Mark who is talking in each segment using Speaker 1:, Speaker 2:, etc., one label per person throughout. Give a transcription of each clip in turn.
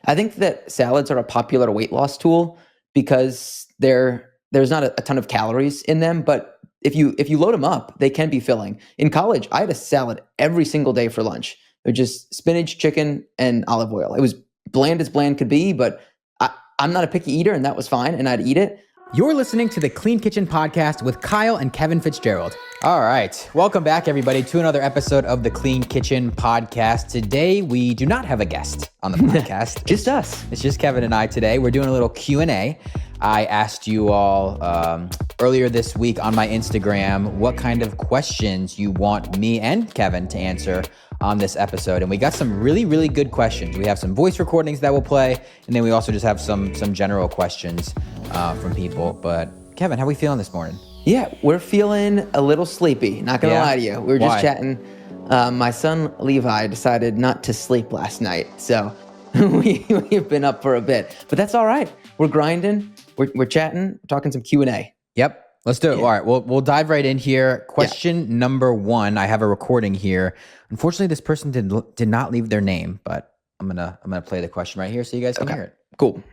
Speaker 1: I think that salads are a popular weight loss tool because there's not a ton of calories in them, but if you load them up, they can be filling. In college, I had a salad every single day for lunch. It was just spinach, chicken, and olive oil. It was bland as bland could be, but I'm not a picky eater, and that was fine, and I'd eat it.
Speaker 2: You're listening to the Clean Kitchen Podcast with Kyle and Kevin Fitzgerald. All right. Welcome back, everybody, to another episode of the Clean Kitchen Podcast. Today, we do not have a guest on the podcast.
Speaker 1: Just us.
Speaker 2: It's just Kevin and I today. We're doing a little Q&A. I asked you all earlier this week on my Instagram what kind of questions you want me and Kevin to answer on this episode. And we got some really, really good questions. We have some voice recordings that we'll play. And then we also just have some general questions from people. But Kevin, how are we feeling this morning?
Speaker 1: Yeah, we're feeling a little sleepy. Not going to lie to you. We were just chatting. My son, Levi, decided not to sleep last night. So we've been up for a bit. But that's all right. We're grinding. We're chatting, talking some Q&A.
Speaker 2: Yep. Let's do it. Yeah. All right. We'll dive right in here. Question number one. I have a recording here. Unfortunately, this person did not leave their name, but I'm gonna play the question right here so you guys can hear it.
Speaker 1: Cool.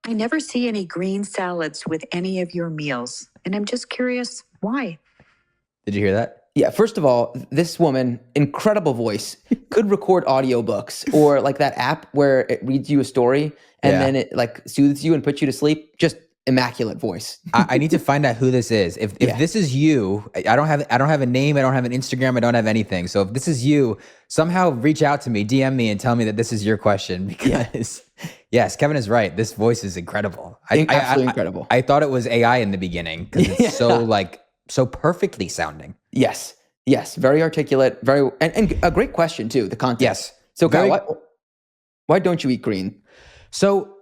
Speaker 3: I never see any green salads with any of your meals, and I'm just curious why.
Speaker 2: Did you hear that?
Speaker 1: Yeah, first of all, this woman, incredible voice, could record audiobooks or like that app where it reads you a story and then it like soothes you and puts you to sleep. Just immaculate voice.
Speaker 2: I need to find out who this is. If this is you, I don't have a name, I don't have an Instagram, I don't have anything. So if this is you, somehow reach out to me, DM me and tell me that this is your question because yes, Kevin is right. This voice is incredible.
Speaker 1: Absolutely incredible.
Speaker 2: I thought it was AI in the beginning because it's so perfectly sounding.
Speaker 1: Yes. Very articulate, and a great question too, the context.
Speaker 2: Yes.
Speaker 1: So Kyle, why don't you eat green?
Speaker 2: So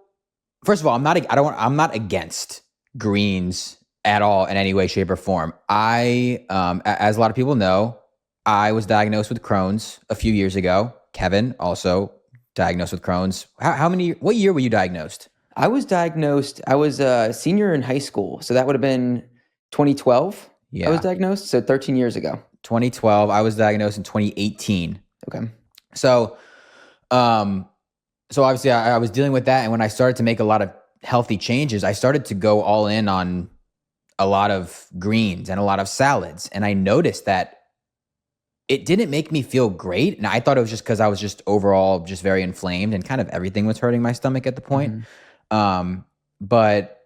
Speaker 2: first of all, I'm not against greens at all in any way, shape, or form. I, as a lot of people know, I was diagnosed with Crohn's a few years ago. Kevin also diagnosed with Crohn's. What year were you diagnosed?
Speaker 1: I was a senior in high school. So that would have been 2012. Yeah. I was diagnosed. So 13 years ago.
Speaker 2: 2012. I was diagnosed in 2018.
Speaker 1: Okay.
Speaker 2: So obviously I was dealing with that. And when I started to make a lot of healthy changes, I started to go all in on a lot of greens and a lot of salads. And I noticed that it didn't make me feel great. And I thought it was just because I was just overall just very inflamed and kind of everything was hurting my stomach at the point. Mm-hmm. But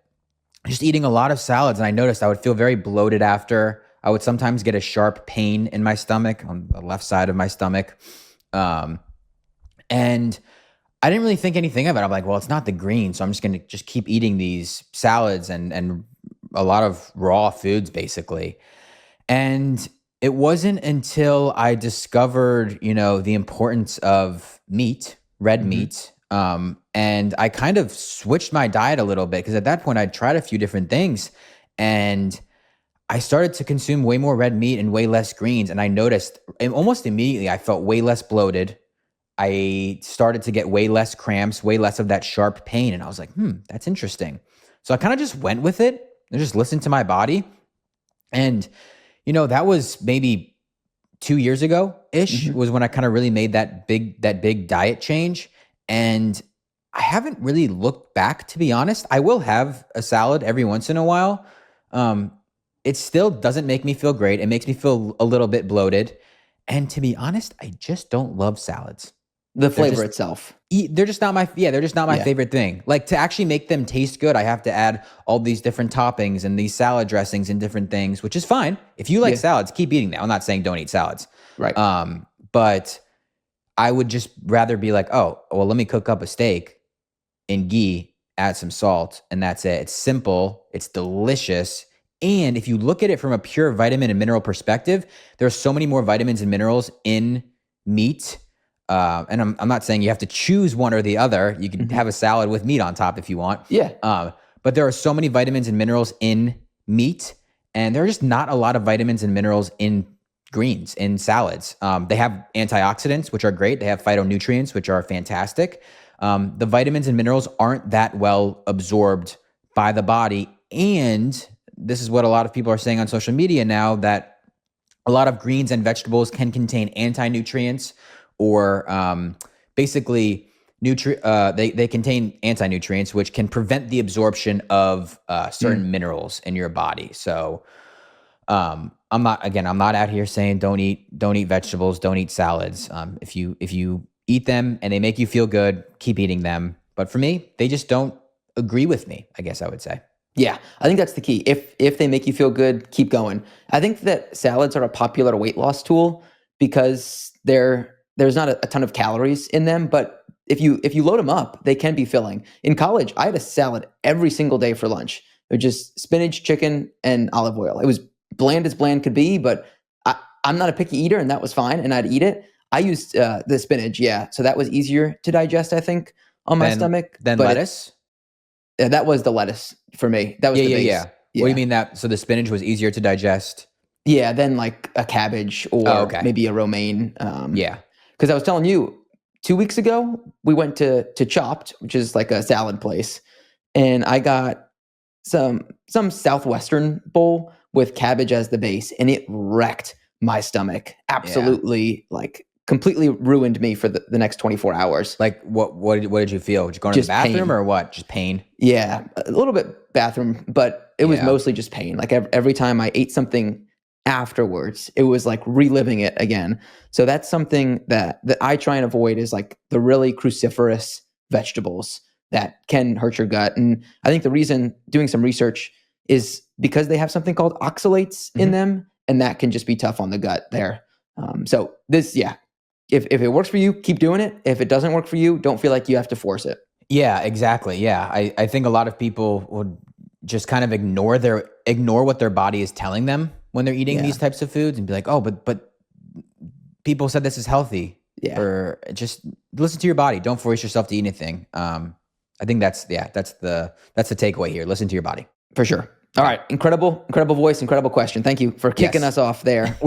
Speaker 2: just eating a lot of salads, and I noticed I would feel very bloated after. I would sometimes get a sharp pain in my stomach, on the left side of my stomach. And I didn't really think anything of it. I'm like, well, it's not the green, so I'm just going to just keep eating these salads and a lot of raw foods, basically. And it wasn't until I discovered, the importance of meat, red meat, and I kind of switched my diet a little bit because at that point I'd tried a few different things, and I started to consume way more red meat and way less greens. And I noticed almost immediately I felt way less bloated. I started to get way less cramps, way less of that sharp pain. And I was like, that's interesting. So I kind of just went with it and just listened to my body. And, that was maybe 2 years ago-ish was when I kind of really made that big diet change. And I haven't really looked back, to be honest. I will have a salad every once in a while. It still doesn't make me feel great. It makes me feel a little bit bloated. And to be honest, I just don't love salads.
Speaker 1: The flavor itself.
Speaker 2: They're just not my favorite thing. Like, to actually make them taste good, I have to add all these different toppings and these salad dressings and different things, which is fine. If you like salads, keep eating them. I'm not saying don't eat salads.
Speaker 1: Right.
Speaker 2: But I would just rather be like, oh, well, let me cook up a steak in ghee, add some salt, and that's it. It's simple. It's delicious. And if you look at it from a pure vitamin and mineral perspective, there's so many more vitamins and minerals in meat. And I'm not saying you have to choose one or the other. You can have a salad with meat on top if you want.
Speaker 1: Yeah.
Speaker 2: But there are so many vitamins and minerals in meat, and there are just not a lot of vitamins and minerals in greens, in salads. They have antioxidants, which are great. They have phytonutrients, which are fantastic. The vitamins and minerals aren't that well absorbed by the body. And this is what a lot of people are saying on social media now, that a lot of greens and vegetables can contain anti-nutrients or basically they contain anti-nutrients, which can prevent the absorption of certain minerals in your body. So I'm not out here saying don't eat vegetables, don't eat salads. If you eat them and they make you feel good, keep eating them. But for me, they just don't agree with me, I guess I would say.
Speaker 1: Yeah, I think that's the key. If they make you feel good, keep going. I think that salads are a popular weight loss tool because there's not a ton of calories in them, but if you load them up, they can be filling. In college, I had a salad every single day for lunch. It was just spinach, chicken, and olive oil. It was bland as bland could be, but I'm not a picky eater, and that was fine, and I'd eat it. I used the spinach, yeah, so that was easier to digest, I think, on my stomach.
Speaker 2: Then lettuce?
Speaker 1: That was the lettuce for me. That was the base.
Speaker 2: Yeah. What do you mean that? So the spinach was easier to digest?
Speaker 1: Yeah, then like a cabbage or maybe a romaine. Because I was telling you, 2 weeks ago, we went to Chopped, which is like a salad place, and I got some Southwestern bowl with cabbage as the base, and it wrecked my stomach. Absolutely, like completely ruined me for the next 24 hours.
Speaker 2: Like what did you feel? Did you go to the bathroom
Speaker 1: pain.
Speaker 2: Or what? Just pain?
Speaker 1: Yeah, a little bit bathroom, but it was mostly just pain. Like every time I ate something afterwards, it was like reliving it again. So that's something that I try and avoid is like the really cruciferous vegetables that can hurt your gut. And I think the reason, doing some research, is because they have something called oxalates in them, and that can just be tough on the gut there. So this, if it works for you, keep doing it. If it doesn't work for you, don't feel like you have to force it.
Speaker 2: Yeah, exactly. Yeah. I think a lot of people would just kind of ignore what their body is telling them when they're eating these types of foods and be like, oh, but people said this is healthy. Yeah. Or just listen to your body. Don't force yourself to eat anything. I think that's the takeaway here. Listen to your body.
Speaker 1: For sure. All right. Incredible voice, incredible question. Thank you for kicking us off there.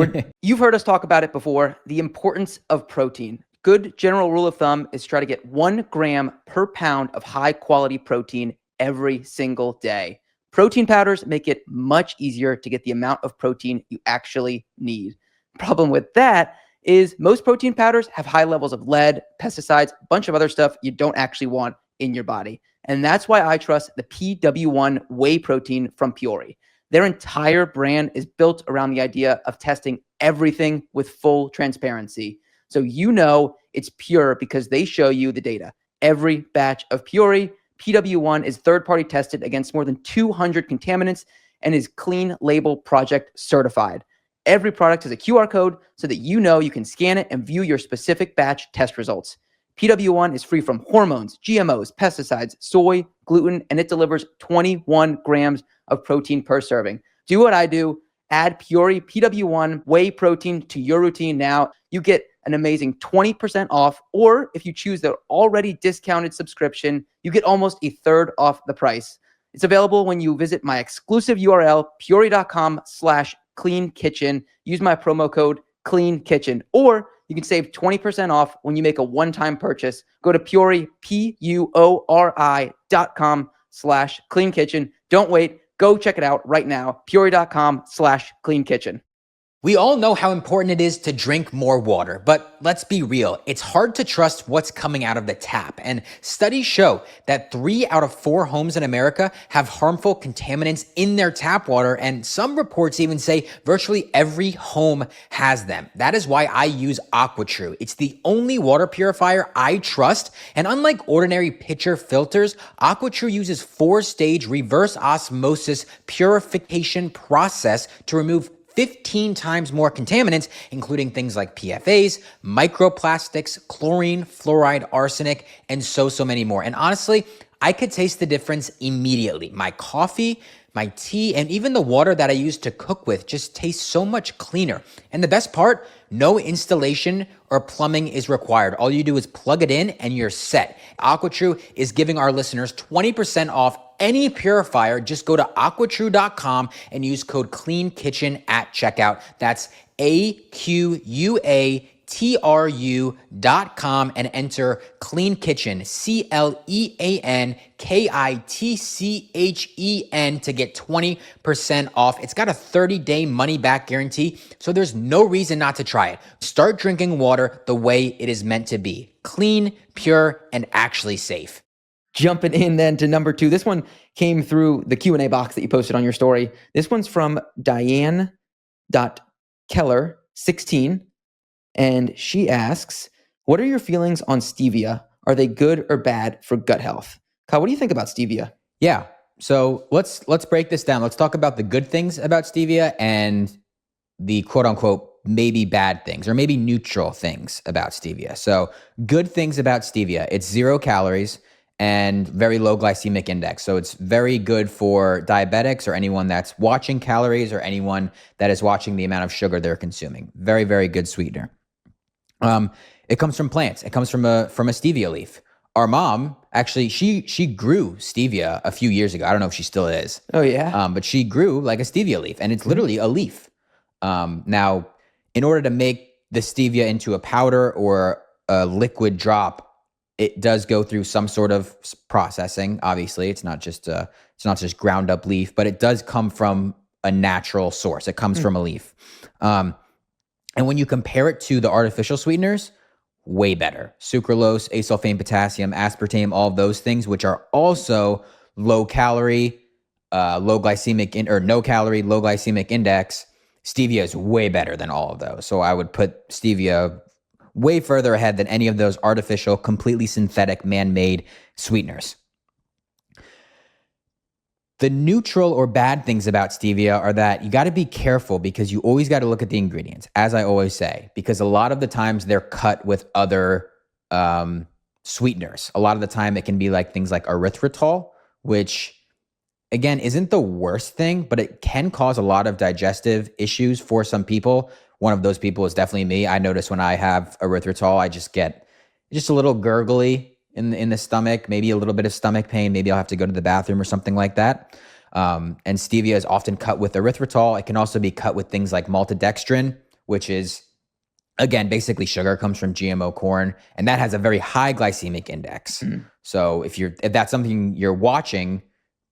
Speaker 1: You've heard us talk about it before, the importance of protein. Good general rule of thumb is try to get 1 gram per pound of high quality protein every single day. Protein powders make it much easier to get the amount of protein you actually need. Problem with that is most protein powders have high levels of lead, pesticides, a bunch of other stuff you don't actually want in your body. And that's why I trust the PW1 whey protein from Peori. Their entire brand is built around the idea of testing everything with full transparency. So you know it's pure because they show you the data. Every batch of Peori, PW1 is third-party tested against more than 200 contaminants and is Clean Label Project certified. Every product has a QR code so that you know you can scan it and view your specific batch test results. PW1 is free from hormones, GMOs, pesticides, soy, gluten, and it delivers 21 grams of protein per serving. Do what I do. Add Peori PW1 whey protein to your routine now. You get an amazing 20% off, or if you choose the already discounted subscription, you get almost a third off the price. It's available when you visit my exclusive URL, peori.com/cleankitchen. Use my promo code CLEANKITCHEN, or you can save 20% off when you make a one-time purchase. Go to Peori, PUORI.com/cleankitchen. Don't wait. Go check it out right now. Peori.com/cleankitchen.
Speaker 2: We all know how important it is to drink more water, but let's be real. It's hard to trust what's coming out of the tap. And studies show that 3 out of 4 homes in America have harmful contaminants in their tap water. And some reports even say virtually every home has them. That is why I use AquaTrue. It's the only water purifier I trust. And unlike ordinary pitcher filters, AquaTrue uses 4-stage reverse osmosis purification process to remove 15 times more contaminants, including things like PFAs, microplastics, chlorine, fluoride, arsenic, and so many more. And honestly, I could taste the difference immediately. My coffee, my tea, and even the water that I use to cook with just tastes so much cleaner. And the best part, no installation or plumbing is required. All you do is plug it in and you're set. AquaTrue is giving our listeners 20% off any purifier. Just go to aquatrue.com and use code CLEANKITCHEN at checkout. That's AQUATRUE TRU.com and enter Clean Kitchen, CLEANKITCHEN to get 20% off. It's got a 30-day money-back guarantee, so there's no reason not to try it. Start drinking water the way it is meant to be. Clean, pure, and actually safe.
Speaker 1: Jumping in then to number 2. This one came through the Q&A box that you posted on your story. This one's from Diane.Keller16. And she asks, what are your feelings on stevia? Are they good or bad for gut health? Kyle, what do you think about stevia?
Speaker 2: Yeah. So let's break this down. Let's talk about the good things about stevia and the quote unquote maybe bad things or maybe neutral things about stevia. So good things about stevia, it's 0 calories and very low glycemic index. So it's very good for diabetics or anyone that's watching calories or anyone that is watching the amount of sugar they're consuming. Very, very good sweetener. It comes from plants. It comes from a stevia leaf. Our mom actually, she grew stevia a few years ago. I don't know if she still is.
Speaker 1: Oh yeah.
Speaker 2: But she grew like a stevia leaf, and it's literally a leaf. Now, in order to make the stevia into a powder or a liquid drop, it does go through some sort of processing. Obviously, it's not just ground up leaf, but it does come from a natural source. It comes from a leaf. And when you compare it to the artificial sweeteners, way better. Sucralose, acesulfame, potassium, aspartame, all of those things, which are also low calorie, low glycemic or no calorie, low glycemic index. Stevia is way better than all of those. So I would put stevia way further ahead than any of those artificial, completely synthetic, man-made sweeteners. The neutral or bad things about stevia are that you got to be careful because you always got to look at the ingredients, as I always say, because a lot of the times they're cut with other sweeteners. A lot of the time it can be like things like erythritol, which again isn't the worst thing, but it can cause a lot of digestive issues for some people. One of those people is definitely me. I notice when I have erythritol, I just get just a little gurgly in the stomach, maybe a little bit of stomach pain. Maybe I'll have to go to the bathroom or something like that. And stevia is often cut with erythritol. It can also be cut with things like maltodextrin, which is, again, basically sugar, comes from GMO corn, and that has a very high glycemic index. So if that's something you're watching,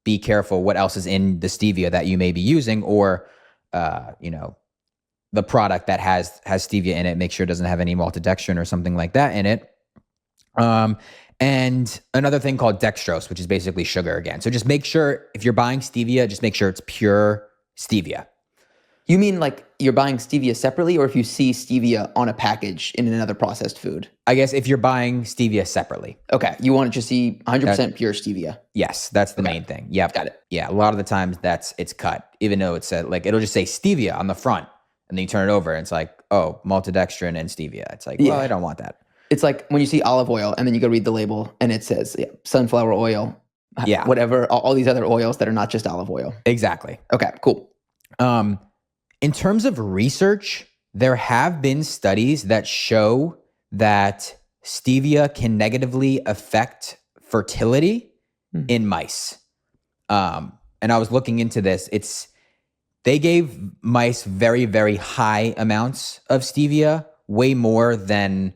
Speaker 2: be careful what else is in the stevia that you may be using, or the product that has stevia in it. Make sure it doesn't have any maltodextrin or something like that in it. And another thing called dextrose, which is basically sugar again. So just make sure if you're buying stevia, just make sure it's pure stevia.
Speaker 1: You mean like you're buying stevia separately, or if you see stevia on a package in another processed food?
Speaker 2: I guess if you're buying stevia separately.
Speaker 1: Okay. You want to just see 100% pure stevia.
Speaker 2: Yes, that's the main thing. Yep.
Speaker 1: Got it.
Speaker 2: Yeah, a lot of the times it's cut, even though it said like, it'll just say stevia on the front, and then you turn it over and it's like, oh, maltodextrin and stevia. It's like, well, I don't want that.
Speaker 1: It's like when you see olive oil and then you go read the label and it says sunflower oil, whatever, all these other oils that are not just olive oil.
Speaker 2: Exactly.
Speaker 1: Okay, cool.
Speaker 2: In terms of research, there have been studies that show that stevia can negatively affect fertility in mice. And I was looking into this. They gave mice very, very high amounts of stevia, way more than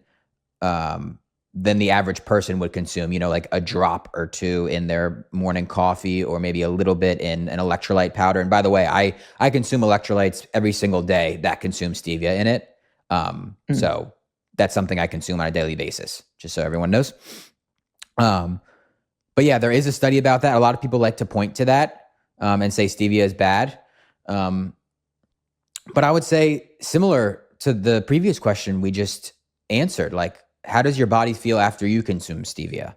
Speaker 2: the average person would consume, like a drop or two in their morning coffee, or maybe a little bit in an electrolyte powder. And by the way, I consume electrolytes every single day that consume stevia in it. So that's something I consume on a daily basis, just so everyone knows. But yeah, there is a study about that. A lot of people like to point to that and say stevia is bad. But I would say, similar to the previous question we just answered, like, how does your body feel after you consume stevia?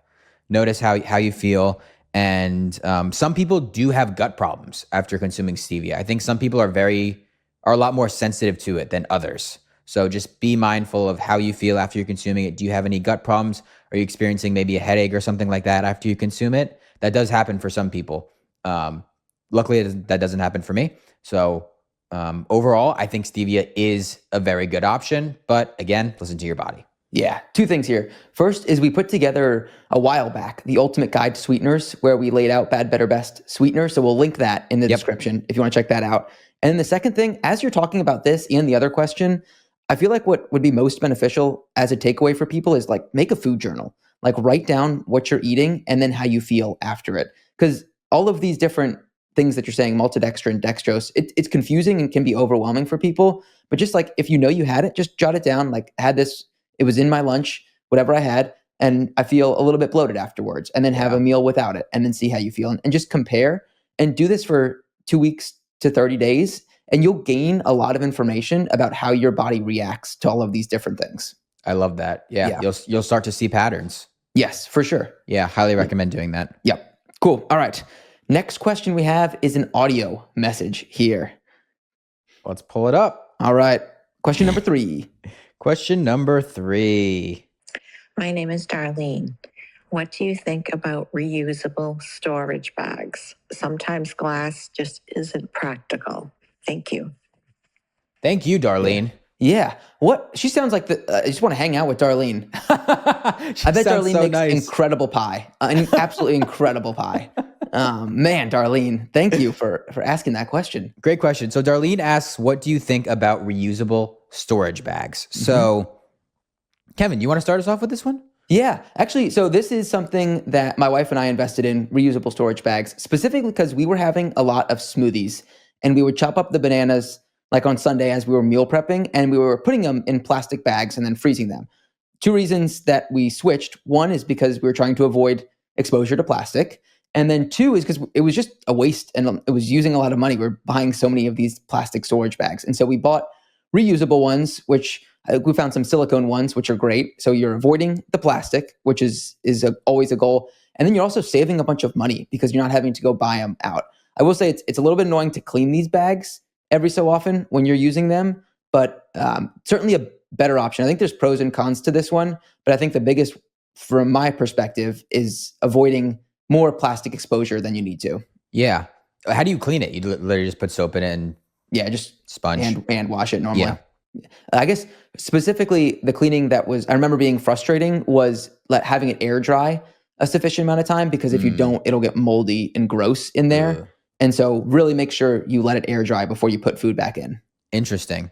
Speaker 2: Notice how you feel. And some people do have gut problems after consuming stevia. I think some people are a lot more sensitive to it than others. So just be mindful of how you feel after you're consuming it. Do you have any gut problems? Are you experiencing maybe a headache or something like that after you consume it? That does happen for some people. Luckily, that doesn't happen for me. So overall, I think stevia is a very good option. But again, listen to your body.
Speaker 1: Yeah, two things here. First is we put together a while back the ultimate guide to sweeteners, where we laid out bad, better, best sweeteners. So we'll link that in the description if you want to check that out. And then the second thing, as you're talking about this and the other question, I feel like what would be most beneficial as a takeaway for people is like make a food journal. Like write down what you're eating and then how you feel after it. Because all of these different things that you're saying, maltodextrin, dextrose, it's confusing and can be overwhelming for people. But just like if you know you had it, just jot it down. Like I had this, it was in my lunch, whatever I had, and I feel a little bit bloated afterwards. And then have a meal without it, and then see how you feel, and just compare. And do this for 2 weeks to 30 days, and you'll gain a lot of information about how your body reacts to all of these different things.
Speaker 2: I love that. Yeah. You'll start to see patterns.
Speaker 1: Yes, for sure.
Speaker 2: Yeah. Highly recommend doing that.
Speaker 1: Yep. Cool. All right. Next question we have is an audio message here.
Speaker 2: Let's pull it up.
Speaker 1: All right. Question number 3.
Speaker 2: Question number 3.
Speaker 3: My name is Darlene. What do you think about reusable storage bags? Sometimes glass just isn't practical. Thank you.
Speaker 2: Thank you, Darlene.
Speaker 1: Yeah. What? She sounds like I just want to hang out with Darlene. I bet Darlene
Speaker 2: so
Speaker 1: makes
Speaker 2: nice.
Speaker 1: incredible pie. Absolutely incredible pie. Man, Darlene, thank you for asking that question.
Speaker 2: Great question. So Darlene asks, what do you think about reusable storage bags? So Kevin, you want to start us off with this one?
Speaker 1: Yeah, actually, so this is something that my wife and I invested in, reusable storage bags, specifically because we were having a lot of smoothies, and we would chop up the bananas like on Sunday as we were meal prepping, and we were putting them in plastic bags and then freezing them. 2 reasons that we switched. One is because we were trying to avoid exposure to plastic. And then 2 is because it was just a waste and it was using a lot of money. We're buying so many of these plastic storage bags. And so we bought reusable ones, which we found some silicone ones, which are great. So you're avoiding the plastic, which is always a goal. And then you're also saving a bunch of money because you're not having to go buy them out. I will say it's a little bit annoying to clean these bags every so often when you're using them, but certainly a better option. I think there's pros and cons to this one, but I think the biggest, from my perspective, is avoiding more plastic exposure than you need to.
Speaker 2: Yeah. How do you clean it? You literally just put soap in it and
Speaker 1: just
Speaker 2: sponge
Speaker 1: and wash it normally.
Speaker 2: Yeah.
Speaker 1: I guess specifically the cleaning that I remember being frustrating was having it air dry a sufficient amount of time, because if you don't, it'll get moldy and gross in there. And so really make sure you let it air dry before you put food back in.
Speaker 2: Interesting.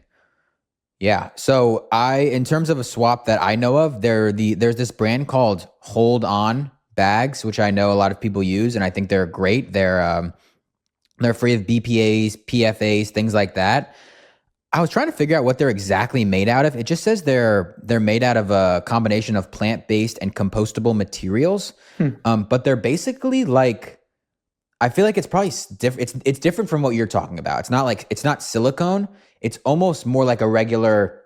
Speaker 2: Yeah. So in terms of a swap that I know of, there's this brand called Hold On bags, which I know a lot of people use, and I think they're great. They're free of BPAs, PFAs, things like that. I was trying to figure out what they're exactly made out of. It just says they're made out of a combination of plant-based and compostable materials. But they're basically like, I feel like it's probably different. It's different from what you're talking about. It's not silicone. It's almost more like a regular,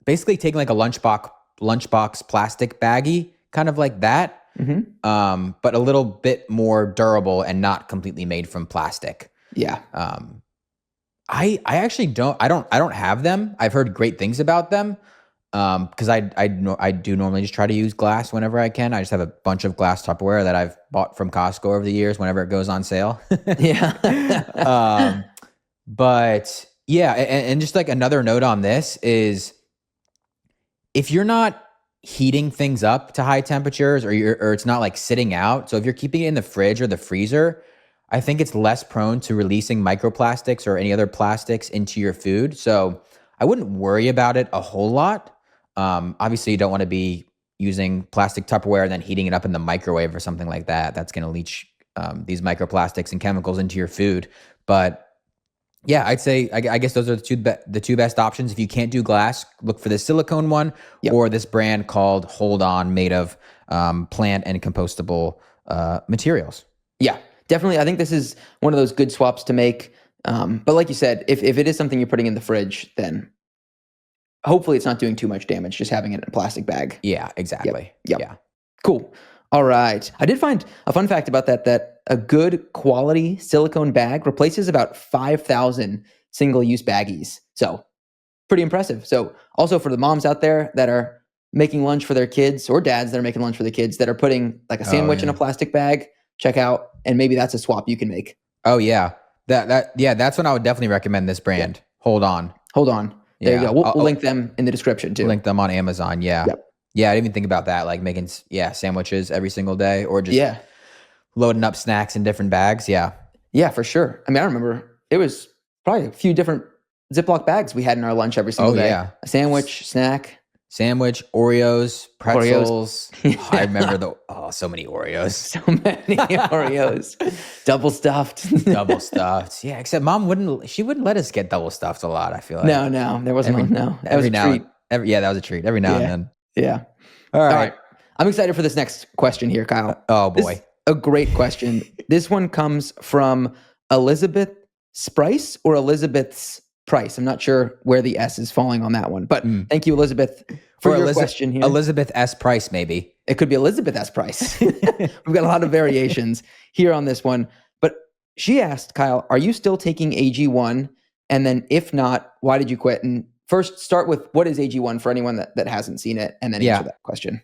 Speaker 2: basically taking like a lunchbox plastic baggie, kind of like that. But a little bit more durable and not completely made from plastic.
Speaker 1: Yeah.
Speaker 2: I actually don't have them. I've heard great things about them. Because I do normally just try to use glass whenever I can. I just have a bunch of glass Tupperware that I've bought from Costco over the years whenever it goes on sale.
Speaker 1: Yeah.
Speaker 2: But yeah, and just like another note on this is, if you're not heating things up to high temperatures, or it's not like sitting out. So if you're keeping it in the fridge or the freezer, I think it's less prone to releasing microplastics or any other plastics into your food. So I wouldn't worry about it a whole lot. Obviously, you don't want to be using plastic Tupperware and then heating it up in the microwave or something like that. That's going to leach these microplastics and chemicals into your food. But yeah, I'd say I guess those are the two best options. If you can't do glass, look for the silicone one or this brand called Hold On, made of plant and compostable materials.
Speaker 1: Yeah, definitely. I think this is one of those good swaps to make. But like you said, if it is something you're putting in the fridge, then hopefully it's not doing too much damage just having it in a plastic bag.
Speaker 2: Yeah, exactly.
Speaker 1: Yep.
Speaker 2: Yeah.
Speaker 1: Cool. All right. I did find a fun fact about that a good quality silicone bag replaces about 5,000 single-use baggies. So pretty impressive. So also for the moms out there that are making lunch for their kids, or dads that are making lunch for the kids that are putting like a sandwich in a plastic bag, check out, and maybe that's a swap you can make.
Speaker 2: Oh yeah. That's when I would definitely recommend this brand. Hold On.
Speaker 1: There you go. We'll link them in the description too.
Speaker 2: Link them on Amazon. Yeah.
Speaker 1: Yep.
Speaker 2: Yeah. I didn't even think about that. Like making sandwiches every single day, or just loading up snacks in different bags. Yeah.
Speaker 1: Yeah, for sure. I mean, I remember it was probably a few different Ziploc bags we had in our lunch every single day.
Speaker 2: yeah.
Speaker 1: A sandwich, snack,
Speaker 2: Sandwich, Oreos,
Speaker 1: Oreos.
Speaker 2: pretzels. Oh, I remember so many Oreos.
Speaker 1: So many Oreos. Double stuffed.
Speaker 2: Double stuffed. Yeah, except mom wouldn't let us get double stuffed a lot, I feel like.
Speaker 1: No, there wasn't one. No, that was a treat.
Speaker 2: That was a treat. Every now and
Speaker 1: Yeah.
Speaker 2: then.
Speaker 1: Yeah.
Speaker 2: All right.
Speaker 1: I'm excited for this next question here, Kyle.
Speaker 2: Oh
Speaker 1: This
Speaker 2: boy.
Speaker 1: is a great question. This one comes from Elizabeth Sprice or Elizabeth's Price. I'm not sure where the S is falling on that one, but thank you, Elizabeth, for your question here.
Speaker 2: Elizabeth S. Price, maybe.
Speaker 1: It could be Elizabeth S. Price. We've got a lot of variations here on this one. But she asked, Kyle, are you still taking AG1? And then if not, why did you quit? And first, start with what is AG1 for anyone that hasn't seen it, and then answer that question.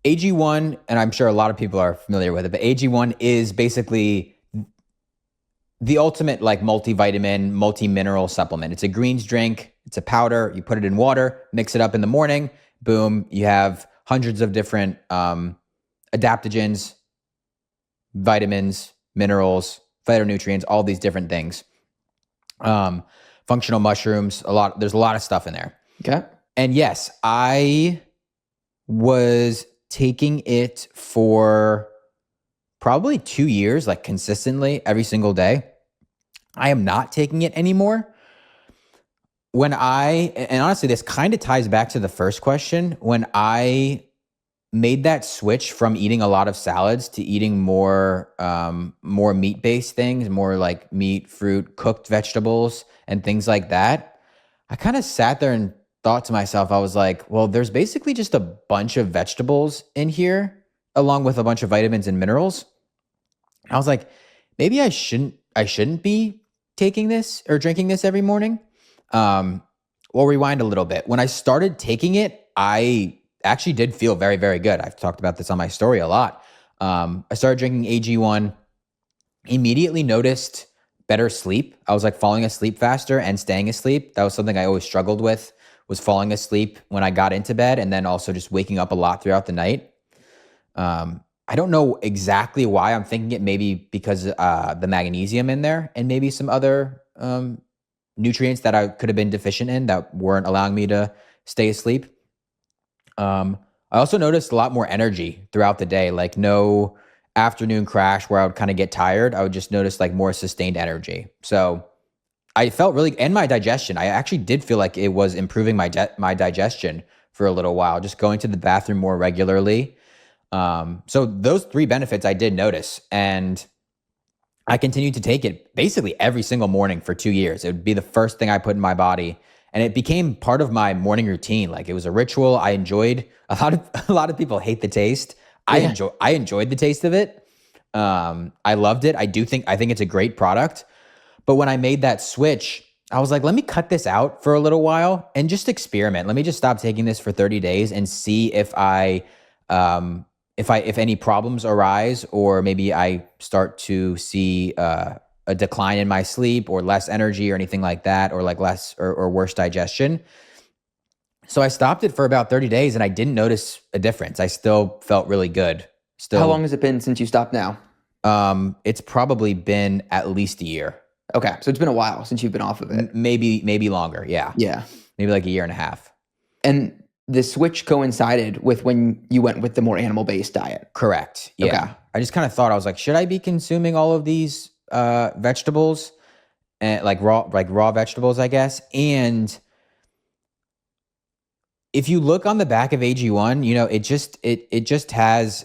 Speaker 2: AG1, and I'm sure a lot of people are familiar with it, but AG1 is basically the ultimate like multivitamin, multi-mineral supplement. It's a greens drink. It's a powder. You put it in water, mix it up in the morning. Boom. You have hundreds of different adaptogens, vitamins, minerals, phytonutrients, all these different things. Functional mushrooms, there's a lot of stuff in there.
Speaker 1: Okay.
Speaker 2: And yes, I was taking it for probably 2 years, like consistently every single day. I am not taking it anymore. And honestly, this kind of ties back to the first question. When I made that switch from eating a lot of salads to eating more meat-based things, more like meat, fruit, cooked vegetables, and things like that, I kind of sat there and thought to myself, I was like, well, there's basically just a bunch of vegetables in here, along with a bunch of vitamins and minerals. I was like, maybe I shouldn't be taking this or drinking this every morning. We'll rewind a little bit. When I started taking it, I actually did feel very, very good. I've talked about this on my story a lot. I started drinking AG1, immediately noticed better sleep. I was like falling asleep faster and staying asleep. That was something I always struggled with, was falling asleep when I got into bed and then also just waking up a lot throughout the night. I don't know exactly why. I'm thinking it maybe because the magnesium in there and maybe some other nutrients that I could have been deficient in that weren't allowing me to stay asleep. I also noticed a lot more energy throughout the day, like no afternoon crash where I would kind of get tired. I would just notice like more sustained energy. So I felt really, and my digestion, I actually did feel like it was improving my digestion for a little while, just going to the bathroom more regularly. So those 3 benefits I did notice, and I continued to take it basically every single morning for 2 years. It would be the first thing I put in my body, and it became part of my morning routine. Like it was a ritual. I enjoyed. A lot of people hate the taste.
Speaker 1: Yeah.
Speaker 2: I enjoyed the taste of it. I loved it. I think it's a great product. But when I made that switch, I was like, let me cut this out for a little while and just experiment. Let me just stop taking this for 30 days and see if any problems arise, or maybe I start to see a decline in my sleep or less energy or anything like that, or like less or worse digestion. So I stopped it for about 30 days and I didn't notice a difference. I still felt really good.
Speaker 1: How long has it been since you stopped now?
Speaker 2: It's probably been at least a year.
Speaker 1: Okay. So it's been a while since you've been off of it.
Speaker 2: Maybe longer. Yeah.
Speaker 1: Yeah.
Speaker 2: Maybe like a year and a half.
Speaker 1: And the switch coincided with when you went with the more animal-based diet.
Speaker 2: Correct. Yeah.
Speaker 1: Okay.
Speaker 2: I just kind of thought, I was like, should I be consuming all of these vegetables and like raw vegetables, I guess? And if you look on the back of AG1, it just has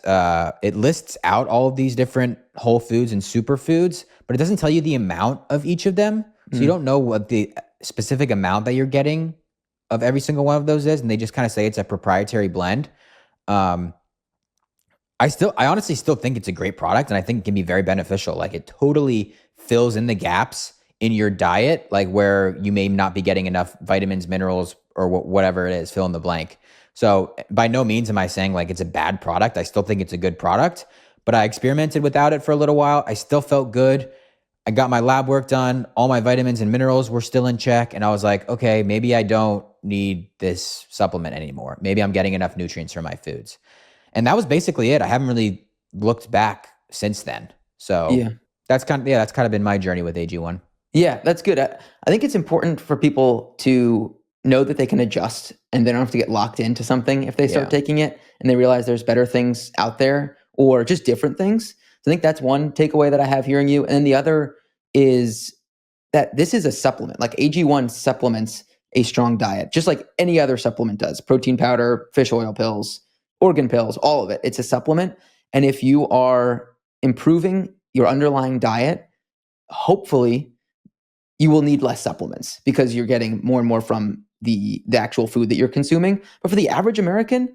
Speaker 2: it lists out all of these different whole foods and superfoods, but it doesn't tell you the amount of each of them. So you don't know what the specific amount that you're getting of every single one of those is, and they just kind of say it's a proprietary blend. I honestly still think it's a great product, and I think it can be very beneficial. Like it totally fills in the gaps in your diet, like where you may not be getting enough vitamins, minerals, or whatever it is, fill in the blank. So by no means am I saying like it's a bad product. I still think it's a good product, but I experimented without it for a little while. I still felt good. I got my lab work done. All my vitamins and minerals were still in check. And I was like, okay, maybe I don't need this supplement anymore. Maybe I'm getting enough nutrients from my foods. And that was basically it. I haven't really looked back since then. So that's kind of been my journey with AG1.
Speaker 1: Yeah, that's good. I think it's important for people to know that they can adjust and they don't have to get locked into something if they start
Speaker 2: Yeah.
Speaker 1: taking it and they realize there's better things out there or just different things. So I think that's one takeaway that I have hearing you. And then the other is that this is a supplement. Like AG1 supplements a strong diet, just like any other supplement does. Protein powder, fish oil pills, organ pills, all of it. It's a supplement. And if you are improving your underlying diet, hopefully you will need less supplements because you're getting more and more from the actual food that you're consuming. But for the average American,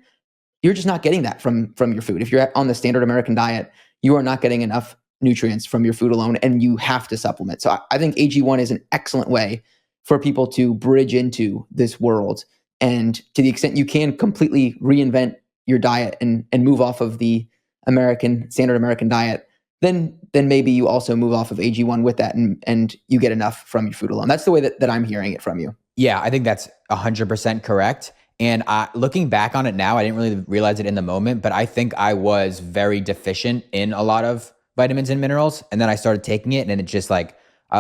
Speaker 1: you're just not getting that from your food. If you're on the standard American diet, you are not getting enough nutrients from your food alone, and you have to supplement. So I think AG1 is an excellent way for people to bridge into this world. And to the extent you can completely reinvent your diet and move off of the standard American diet, then maybe you also move off of AG1 with that and you get enough from your food alone. That's the way that I'm hearing it from you.
Speaker 2: Yeah, I think that's 100% correct. And looking back on it now, I didn't really realize it in the moment, but I think I was very deficient in a lot of vitamins and minerals. And then I started taking it, and then it just like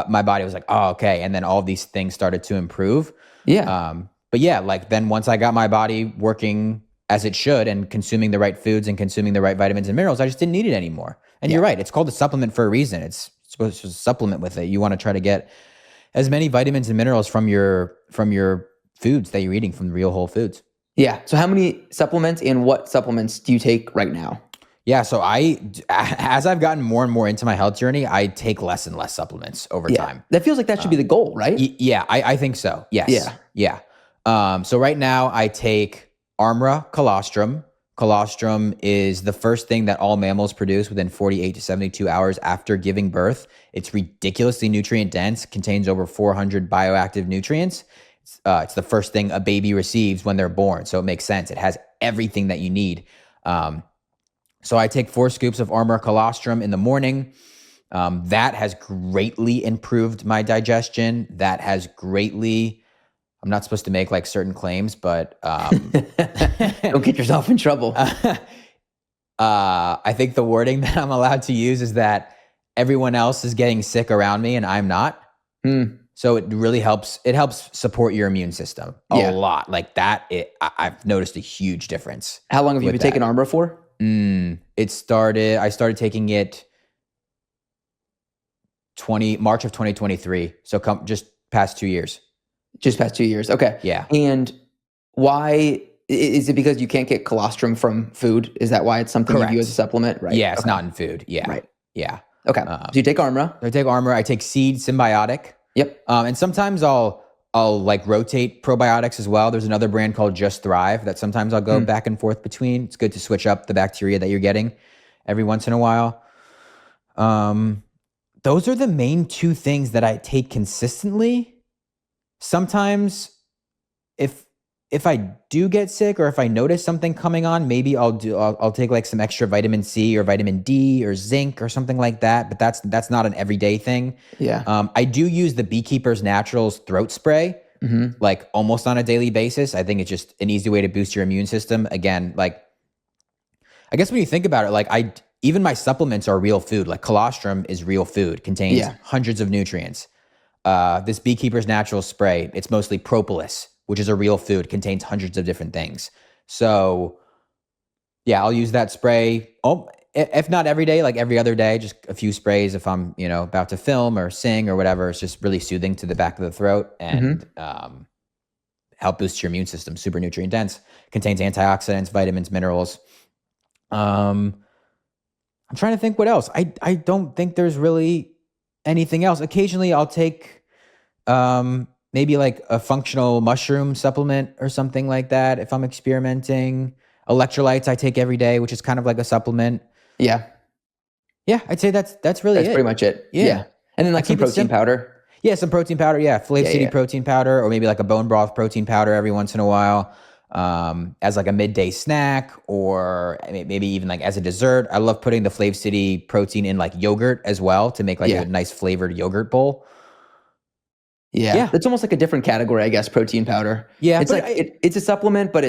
Speaker 2: my body was like, oh, okay. And then all of these things started to improve.
Speaker 1: Yeah.
Speaker 2: But yeah, like then once I got my body working as it should and consuming the right foods and consuming the right vitamins and minerals, I just didn't need it anymore. And you're right. It's called a supplement for a reason. It's supposed to supplement with it. You want to try to get as many vitamins and minerals from your foods that you're eating from real whole foods.
Speaker 1: Yeah. So how many supplements and what supplements do you take right now?
Speaker 2: Yeah. So as I've gotten more and more into my health journey, I take less and less supplements over time.
Speaker 1: That feels like that should be the goal, right?
Speaker 2: Yeah. I think so. Yes.
Speaker 1: Yeah.
Speaker 2: Yeah. So right now I take Armra colostrum. Colostrum is the first thing that all mammals produce within 48 to 72 hours after giving birth. It's ridiculously nutrient dense, contains over 400 bioactive nutrients. It's the first thing a baby receives when they're born. So it makes sense. It has everything that you need. So I take 4 scoops of Armra colostrum in the morning. That has greatly improved my digestion. That has greatly... I'm not supposed to make like certain claims, but
Speaker 1: don't get yourself in trouble.
Speaker 2: I think the wording that I'm allowed to use is that everyone else is getting sick around me and I'm not. So it really helps. It helps support your immune system a lot. Like that, I've noticed a huge difference.
Speaker 1: How long have you been taking Armra for?
Speaker 2: I started taking it March of 2023. So just past 2 years.
Speaker 1: Just past 2 years. Okay.
Speaker 2: Yeah.
Speaker 1: And why is it because you can't get colostrum from food? Is that why it's something you view as a supplement? Right.
Speaker 2: Yeah. It's not in food. Yeah.
Speaker 1: Right.
Speaker 2: Yeah.
Speaker 1: Okay. So you take Armra.
Speaker 2: I take Armra. I take Seed Symbiotic.
Speaker 1: Yep.
Speaker 2: And sometimes I'll like rotate probiotics as well. There's another brand called Just Thrive that sometimes I'll go back and forth between. It's good to switch up the bacteria that you're getting every once in a while. Those are the main 2 things that I take consistently. Sometimes if I do get sick or if I notice something coming on, maybe I'll take like some extra vitamin C or vitamin D or zinc or something like that. But that's not an everyday thing.
Speaker 1: Yeah.
Speaker 2: I do use the Beekeeper's Naturals throat spray, like almost on a daily basis. I think it's just an easy way to boost your immune system. Again, like I guess when you think about it, like even my supplements are real food. Like colostrum is real food, contains hundreds of nutrients. This Beekeeper's Natural spray, it's mostly propolis, which is a real food, contains hundreds of different things. So yeah, I'll use that spray. If not every day, like every other day, just a few sprays if I'm, about to film or sing or whatever. It's just really soothing to the back of the throat and help boost your immune system. Super nutrient dense, contains antioxidants, vitamins, minerals. I'm trying to think what else. I don't think there's really anything else. Occasionally I'll take maybe like a functional mushroom supplement or something like that if I'm experimenting. Electrolytes I take every day, which is kind of like a supplement.
Speaker 1: Yeah.
Speaker 2: Yeah, I'd say that's really it.
Speaker 1: That's pretty much it. Yeah. And then like some protein powder.
Speaker 2: Yeah, some protein powder. Yeah, Flav City protein powder, or maybe like a bone broth protein powder every once in a while. As like a midday snack, or maybe even like as a dessert. I love putting the Flav City protein in like yogurt as well to make like a nice flavored yogurt bowl.
Speaker 1: Yeah. It's almost like a different category, I guess, protein powder. Yeah. It's like it's a supplement, but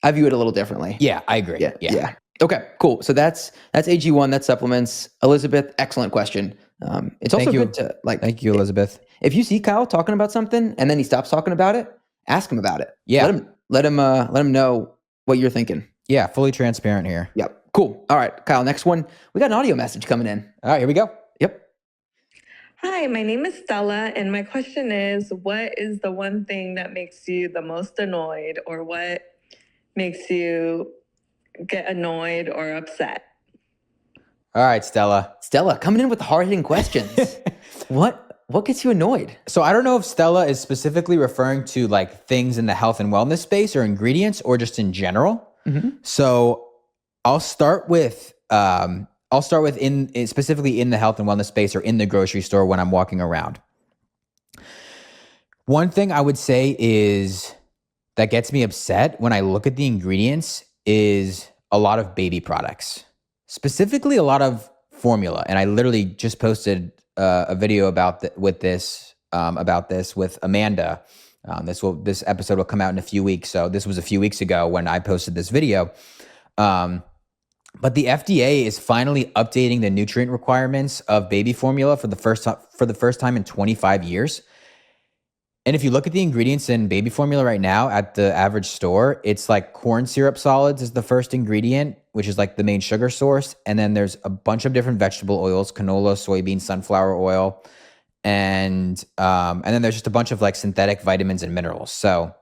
Speaker 1: I view it a little differently.
Speaker 2: Yeah, I agree. Yeah.
Speaker 1: Okay, cool. So that's AG1, that's supplements. Elizabeth, excellent question. It's also
Speaker 2: Thank you.
Speaker 1: good to like.
Speaker 2: Thank you, Elizabeth.
Speaker 1: If you see Kyle talking about something and then he stops talking about it, ask him about it.
Speaker 2: Yeah.
Speaker 1: Let him know what you're thinking.
Speaker 2: Yeah, fully transparent here.
Speaker 1: Yep. Cool. All right, Kyle, next one. We got an audio message coming in.
Speaker 2: All right, here we go.
Speaker 1: Yep.
Speaker 4: Hi, my name is Stella, and my question is, what is the one thing that makes you the most annoyed, or what makes you get annoyed or upset?
Speaker 2: All right, Stella.
Speaker 1: Stella, coming in with the hard-hitting questions. What gets you annoyed?
Speaker 2: So I don't know if Stella is specifically referring to like things in the health and wellness space or ingredients or just in general.
Speaker 1: Mm-hmm.
Speaker 2: So I'll start with specifically in the health and wellness space or in the grocery store when I'm walking around. One thing I would say is that gets me upset when I look at the ingredients is a lot of baby products, specifically a lot of formula. And I literally just posted a video about this with Amanda. This episode will come out in a few weeks. So this was a few weeks ago when I posted this video. But the FDA is finally updating the nutrient requirements of baby formula for the first time in 25 years. And if you look at the ingredients in baby formula right now at the average store, it's like corn syrup solids is the first ingredient, which is like the main sugar source. And then there's a bunch of different vegetable oils, canola, soybean, sunflower oil. And then there's just a bunch of like synthetic vitamins and minerals. So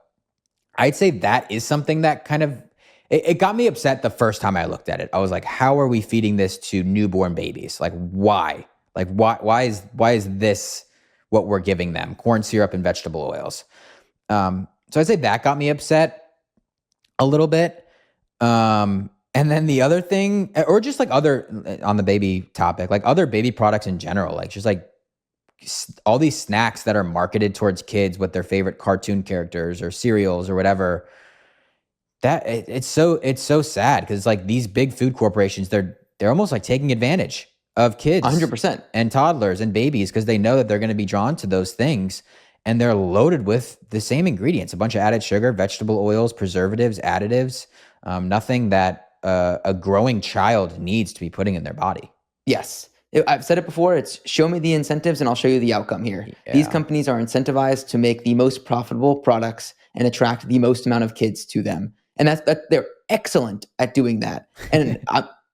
Speaker 2: I'd say that is something that kind of, it got me upset the first time I looked at it. I was like, how are we feeding this to newborn babies? Like, why? Like, why is this what we're giving them? Corn syrup and vegetable oils. So I'd say that got me upset a little bit. And then the other thing, or just like other, on the baby topic, like other baby products in general, like just like all these snacks that are marketed towards kids with their favorite cartoon characters or cereals or whatever. That it's so sad because like these big food corporations, they're almost like taking advantage of kids
Speaker 1: 100%.
Speaker 2: and toddlers and babies because they know that they're going to be drawn to those things, and they're loaded with the same ingredients, a bunch of added sugar, vegetable oils, preservatives, additives, nothing that a growing child needs to be putting in their body.
Speaker 1: Yes. I've said it before. It's show me the incentives and I'll show you the outcome here.
Speaker 2: Yeah.
Speaker 1: These companies are incentivized to make the most profitable products and attract the most amount of kids to them. And that they're excellent at doing that. And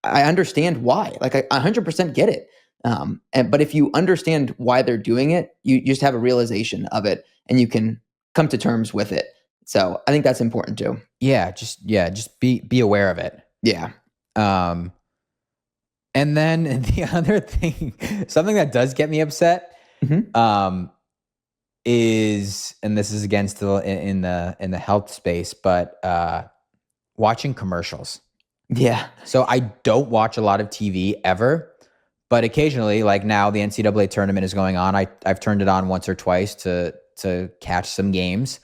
Speaker 1: I understand why. Like I 100% get it. But if you understand why they're doing it, you just have a realization of it and you can come to terms with it. So I think that's important too.
Speaker 2: Just be aware of it.
Speaker 1: Yeah.
Speaker 2: And then the other thing, something that does get me upset, is, and this is again still in the health space, but watching commercials.
Speaker 1: Yeah.
Speaker 2: So I don't watch a lot of TV ever, but occasionally, like now the NCAA tournament is going on. I've turned it on once or twice to catch some games.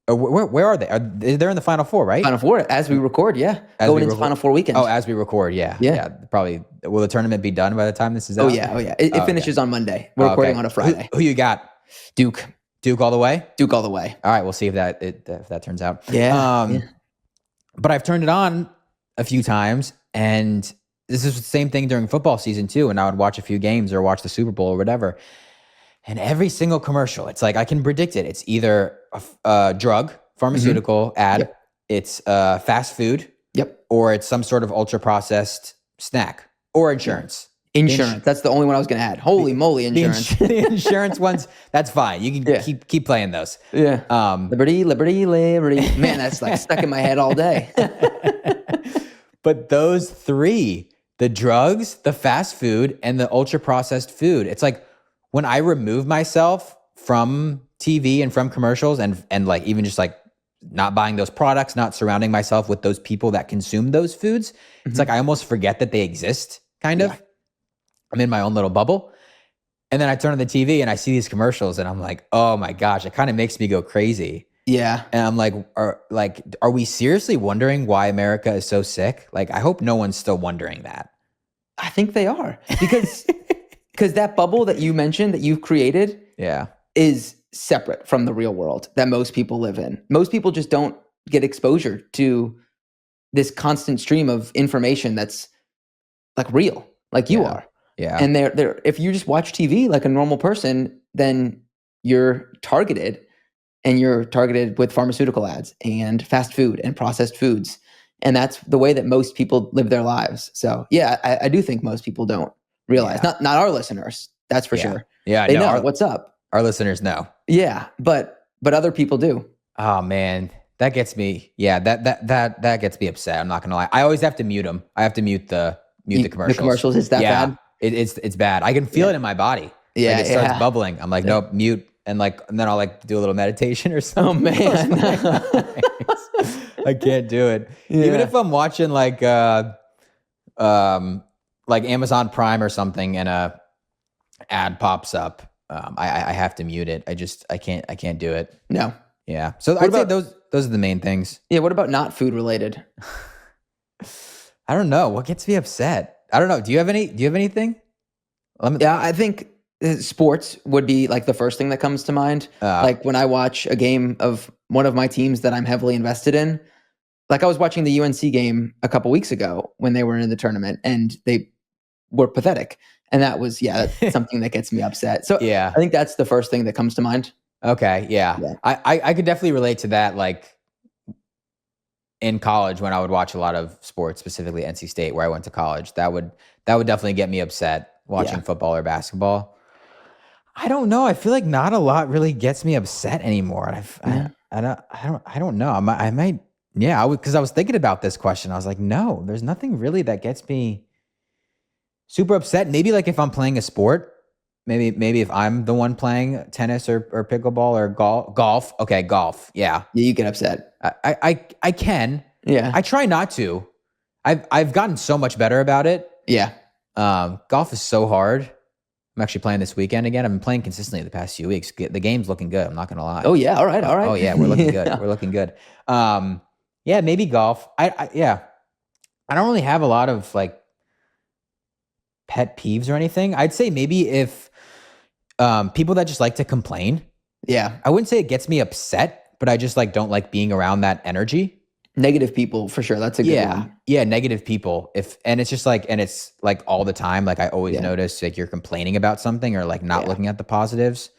Speaker 2: Where are they? They're in the Final Four, right?
Speaker 1: Final Four as we record, yeah. Going into Final Four weekend.
Speaker 2: Oh, as we record, yeah. Probably. Will the tournament be done by the time this is out?
Speaker 1: Oh yeah. It finishes on Monday. We're recording on a Friday.
Speaker 2: Who you got?
Speaker 1: Duke
Speaker 2: all the way.
Speaker 1: Duke all the way.
Speaker 2: All right, we'll see if that turns out.
Speaker 1: Yeah.
Speaker 2: But I've turned it on a few times, and this is the same thing during football season too. And I would watch a few games or watch the Super Bowl or whatever. And every single commercial, it's like I can predict it. It's either a drug, pharmaceutical ad,
Speaker 1: Yep.
Speaker 2: It's fast food, or it's some sort of ultra processed snack, or insurance.
Speaker 1: Insurance. That's the only one I was going to add. Holy moly, insurance.
Speaker 2: The insurance ones, that's fine. You can keep playing those.
Speaker 1: Yeah. Liberty. Man, that's like stuck in my head all day.
Speaker 2: But those three, the drugs, the fast food, and the ultra processed food, it's like when I remove myself from TV and from commercials and like even just like not buying those products, not surrounding myself with those people that consume those foods, it's like I almost forget that they exist, kind of. I'm in my own little bubble. And then I turn on the TV and I see these commercials and I'm like, oh my gosh, it kind of makes me go crazy.
Speaker 1: Yeah.
Speaker 2: And I'm like, are we seriously wondering why America is so sick? Like, I hope no one's still wondering that.
Speaker 1: I think they are because that bubble that you mentioned that you've created is separate from the real world that most people live in. Most people just don't get exposure to this constant stream of information that's like real, like you are.
Speaker 2: Yeah.
Speaker 1: And they're if you just watch TV like a normal person, then you're targeted, and you're targeted with pharmaceutical ads and fast food and processed foods. And that's the way that most people live their lives. So yeah, I do think most people don't realize.
Speaker 2: Yeah.
Speaker 1: Not our listeners, that's for
Speaker 2: Yeah.
Speaker 1: sure.
Speaker 2: Yeah.
Speaker 1: They
Speaker 2: No,
Speaker 1: know what's up.
Speaker 2: our listeners know.
Speaker 1: Yeah, but other people do.
Speaker 2: Oh man, that gets me. Yeah, that gets me upset. I'm not gonna lie. I always have to mute them. I have to mute the commercials.
Speaker 1: The commercials is that bad?
Speaker 2: It's bad. I can feel it in my body.
Speaker 1: Yeah,
Speaker 2: Like it starts bubbling. I'm like, nope, mute, and then I'll like do a little meditation or something.
Speaker 1: Oh man,
Speaker 2: I can't do it.
Speaker 1: Yeah.
Speaker 2: Even if I'm watching like Amazon Prime or something, and a ad pops up, I have to mute it. I can't do it.
Speaker 1: No.
Speaker 2: Yeah. So I'd say those are the main things.
Speaker 1: Yeah. What about not food related?
Speaker 2: I don't know. What gets me upset? I don't know. Do you have anything?
Speaker 1: Yeah, I think sports would be like the first thing that comes to mind. Like when I watch a game of one of my teams that I'm heavily invested in, like I was watching the UNC game a couple weeks ago when they were in the tournament, and they were pathetic. And that's something that gets me upset. So
Speaker 2: yeah,
Speaker 1: I think that's the first thing that comes to mind.
Speaker 2: Okay. Yeah. I could definitely relate to that. Like in college, when I would watch a lot of sports, specifically NC State, where I went to college, that would definitely get me upset watching football or basketball. I don't know. I feel like not a lot really gets me upset anymore. I don't know. I might. Yeah. Because I was thinking about this question. I was like, no, there's nothing really that gets me super upset. Maybe like if I'm playing a sport. Maybe if I'm the one playing tennis or pickleball or golf. Okay, golf. Yeah.
Speaker 1: Yeah, you get upset.
Speaker 2: I can.
Speaker 1: Yeah.
Speaker 2: I try not to. I've gotten so much better about it.
Speaker 1: Yeah.
Speaker 2: Golf is so hard. I'm actually playing this weekend again. I've been playing consistently the past few weeks. The game's looking good. I'm not gonna lie.
Speaker 1: Oh yeah. All right.
Speaker 2: Oh yeah, we're looking good. We're looking good. Yeah, maybe golf. I don't really have a lot of like pet peeves or anything. I'd say maybe if people that just like to complain.
Speaker 1: Yeah.
Speaker 2: I wouldn't say it gets me upset, but I just like don't like being around that energy.
Speaker 1: Negative people for sure. That's a good one.
Speaker 2: Yeah, negative people. And it's like all the time. Like I always notice like you're complaining about something or like not looking at the positives.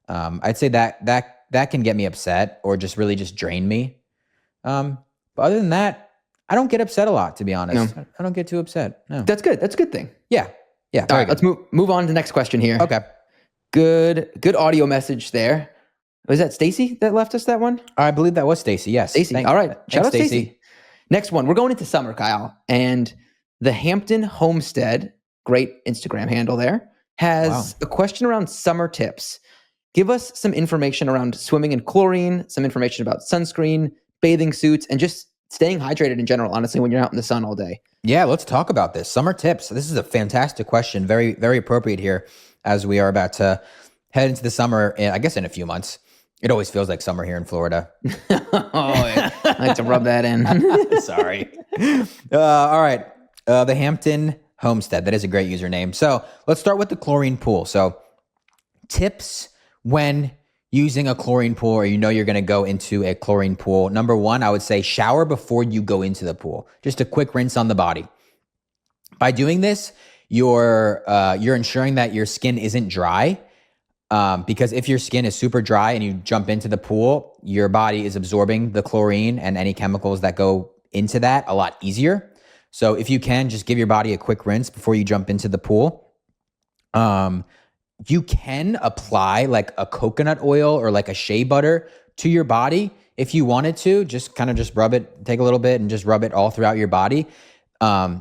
Speaker 2: I'd say that can get me upset or just really just drain me. But other than that, I don't get upset a lot, to be honest. No. I don't get too upset. No.
Speaker 1: That's good. That's a good thing.
Speaker 2: Yeah. Yeah.
Speaker 1: All right, let's move on to the next question here.
Speaker 2: Okay.
Speaker 1: Good audio message there. Was that Stacy that left us that one?
Speaker 2: I believe that was Stacy. Yes.
Speaker 1: Stacy. All right. Shout out Stacy. Next one. We're going into summer, Kyle. And the Hampton Homestead, great Instagram handle there, has a question around summer tips. Give us some information around swimming in chlorine, some information about sunscreen, bathing suits, and just staying hydrated in general, honestly, when you're out in the sun all day.
Speaker 2: Yeah, let's talk about this. Summer tips. This is a fantastic question. Very, very appropriate here as we are about to head into the summer, I guess in a few months. It always feels like summer here in Florida.
Speaker 1: I like to rub that in.
Speaker 2: Sorry. All right. The Hampton Homestead. That is a great username. So let's start with the chlorine pool. So tips when using a chlorine pool, or you're going to go into a chlorine pool. Number one, I would say shower before you go into the pool. Just a quick rinse on the body. By doing this, you're ensuring that your skin isn't dry. Because if your skin is super dry and you jump into the pool, your body is absorbing the chlorine and any chemicals that go into that a lot easier. So if you can, just give your body a quick rinse before you jump into the pool. You can apply like a coconut oil or like a shea butter to your body if you wanted to. Just rub it, take a little bit and just rub it all throughout your body.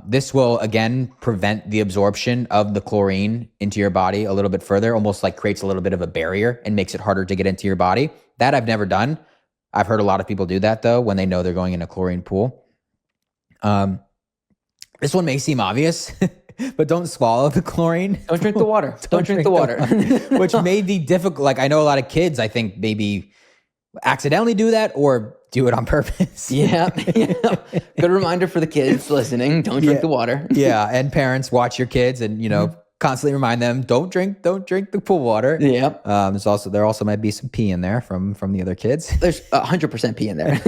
Speaker 2: This will, again, prevent the absorption of the chlorine into your body a little bit further, almost like creates a little bit of a barrier and makes it harder to get into your body. That I've never done. I've heard a lot of people do that, though, when they know they're going in a chlorine pool. This one may seem obvious, but don't swallow the chlorine.
Speaker 1: Don't drink the water. Don't drink the water.
Speaker 2: Which may be difficult. Like, I know a lot of kids, I think, maybe accidentally do that or do it on purpose.
Speaker 1: Yeah. Good reminder for the kids listening. Don't drink the water.
Speaker 2: Yeah. And parents, watch your kids and, constantly remind them, don't drink the pool water.
Speaker 1: Yep.
Speaker 2: There also might be some pee in there from the other kids.
Speaker 1: There's 100% pee in there.